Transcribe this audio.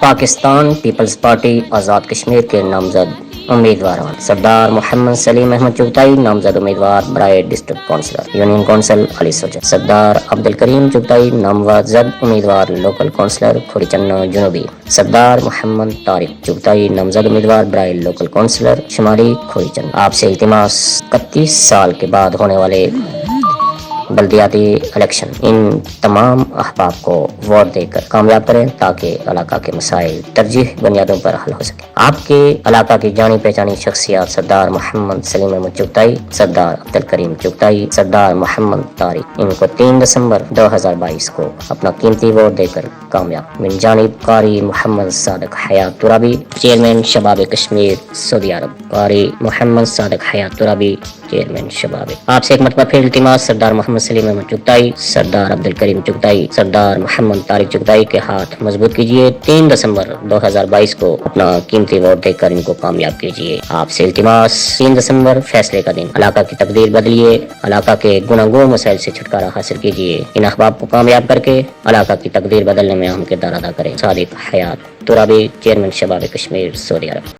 Pakistan Peoples party Azad Kashmir کے نامزد امیدواران: سردار محمد سلیم احمد چغتائی نامزد امیدوار برائے ڈسٹرکٹ کونسلر یونین کونسل علی سوجا۔ سردار عبدالکریم چغتائی نامزد امیدوار لوکل کونسلر کھوڑی چنو جنوبی۔ سردار محمد طارق چغتائی نامزد امیدوار برائے لوکل کونسلر شمالی کھوڑی چنو۔ آپ سے التماس 31 سال کے بعد ہونے والے بلدیاتی الیکشن ان تمام احباب کو ووٹ دے کر کامیاب کریں تاکہ علاقہ کے مسائل ترجیح بنیادوں پر حل ہو سکے۔ آپ کے علاقہ کی جانی پہچانی شخصیات سردار محمد سلیم احمد چغتائی، سردار عبدالکریم چغتائی، سردار محمد طارق، ان کو 3 دسمبر 2022 کو اپنا قیمتی ووٹ دے کر کامیاب۔ من جانب قاری محمد صادق حیات ترابی، چیئرمین شباب کشمیر سعودی عرب۔ قاری محمد صادق حیات ترابی، چیئرمین شباب۔ آپ سے ایک مرتبہ پھر التماس، سردار محمد سلیم احمد چغتائی، سردار عبدالکریم چغتائی، سردار محمد طارق چغتائی کے ہاتھ مضبوط کیجیے۔ 3 دسمبر 2022 کو اپنا قیمتی ووٹ دے کر ان کو کامیاب کیجیے۔ آپ سے التماس، 3 دسمبر فیصلے کا دن، علاقہ کی تقدیر بدلیے، علاقہ کے گناگوں مسائل سے چھٹکارا حاصل کیجیے۔ ان احباب کو کامیاب کر کے علاقہ کی تقدیر بدلنے میں اہم کردار ادا کریں۔ صادق حیات ترابی، چیئرمین شباب کشمیر سعودی عرب۔